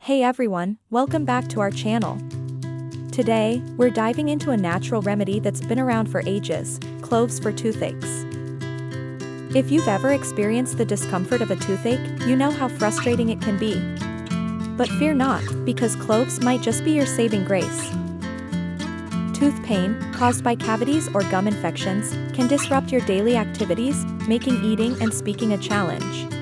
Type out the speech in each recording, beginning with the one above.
Hey everyone, welcome back to our channel. Today, we're diving into a natural remedy that's been around for ages, cloves for toothaches. If you've ever experienced the discomfort of a toothache, you know how frustrating it can be. But fear not, because cloves might just be your saving grace. Tooth pain, caused by cavities or gum infections, can disrupt your daily activities, making eating and speaking a challenge.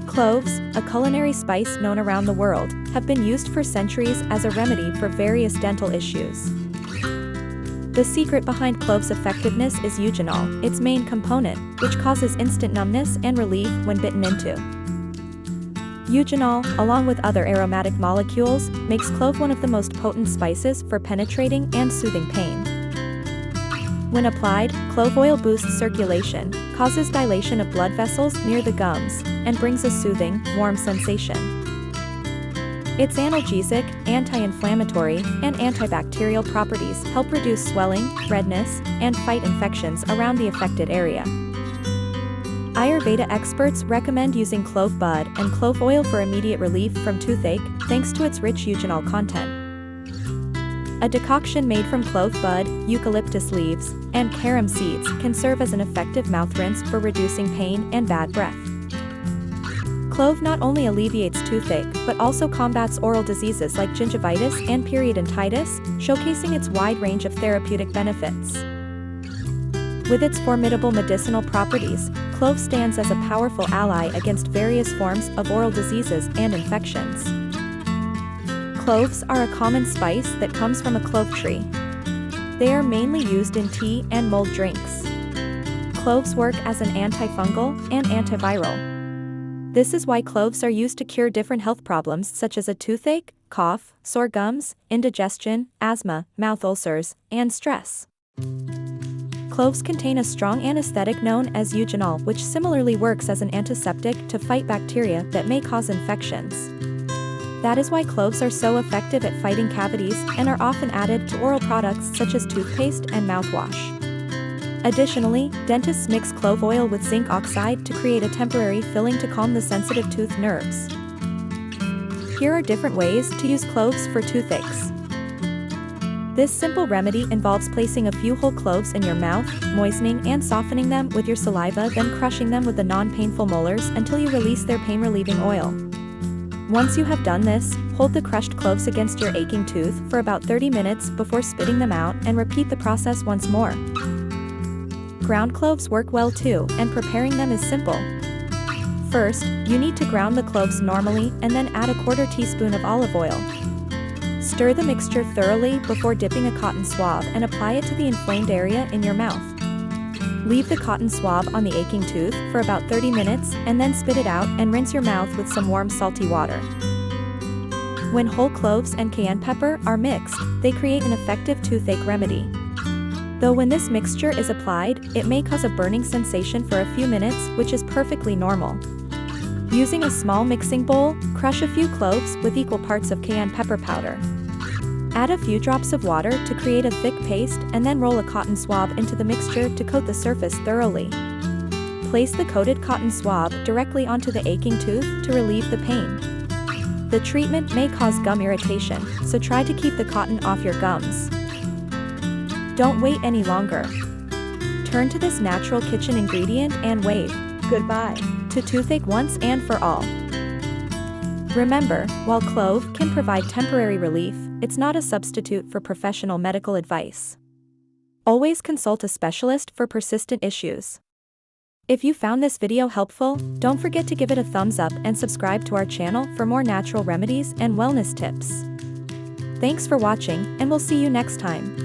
Cloves, a culinary spice known around the world, have been used for centuries as a remedy for various dental issues. The secret behind cloves' effectiveness is eugenol, its main component, which causes instant numbness and relief when bitten into. Eugenol, along with other aromatic molecules, makes clove one of the most potent spices for penetrating and soothing pain. When applied, clove oil boosts circulation, causes dilation of blood vessels near the gums, and brings a soothing, warm sensation. Its analgesic, anti-inflammatory, and antibacterial properties help reduce swelling, redness, and fight infections around the affected area. Ayurveda experts recommend using clove bud and clove oil for immediate relief from toothache, thanks to its rich eugenol content. A decoction made from clove bud, eucalyptus leaves, and carom seeds can serve as an effective mouth rinse for reducing pain and bad breath. Clove not only alleviates toothache but also combats oral diseases like gingivitis and periodontitis, showcasing its wide range of therapeutic benefits. With its formidable medicinal properties, clove stands as a powerful ally against various forms of oral diseases and infections. Cloves are a common spice that comes from a clove tree. They are mainly used in tea and mulled drinks. Cloves work as an antifungal and antiviral. This is why cloves are used to cure different health problems such as a toothache, cough, sore gums, indigestion, asthma, mouth ulcers, and stress. Cloves contain a strong anesthetic known as eugenol, which similarly works as an antiseptic to fight bacteria that may cause infections. That is why cloves are so effective at fighting cavities and are often added to oral products such as toothpaste and mouthwash. Additionally, dentists mix clove oil with zinc oxide to create a temporary filling to calm the sensitive tooth nerves. Here are different ways to use cloves for toothaches. This simple remedy involves placing a few whole cloves in your mouth, moistening and softening them with your saliva, then crushing them with the non-painful molars until you release their pain-relieving oil. Once you have done this, hold the crushed cloves against your aching tooth for about 30 minutes before spitting them out and repeat the process once more. Ground cloves work well too, and preparing them is simple. First, you need to ground the cloves normally and then add a 1/4 teaspoon of olive oil. Stir the mixture thoroughly before dipping a cotton swab and apply it to the inflamed area in your mouth. Leave the cotton swab on the aching tooth for about 30 minutes and then spit it out and rinse your mouth with some warm salty water. When whole cloves and cayenne pepper are mixed, they create an effective toothache remedy. Though when this mixture is applied, it may cause a burning sensation for a few minutes, which is perfectly normal. Using a small mixing bowl, crush a few cloves with equal parts of cayenne pepper powder. Add a few drops of water to create a thick paste and then roll a cotton swab into the mixture to coat the surface thoroughly. Place the coated cotton swab directly onto the aching tooth to relieve the pain. The treatment may cause gum irritation, so try to keep the cotton off your gums. Don't wait any longer. Turn to this natural kitchen ingredient and wave goodbye to toothache once and for all. Remember, while clove can provide temporary relief, it's not a substitute for professional medical advice. Always consult a specialist for persistent issues. If you found this video helpful, don't forget to give it a thumbs up and subscribe to our channel for more natural remedies and wellness tips. Thanks for watching, and we'll see you next time.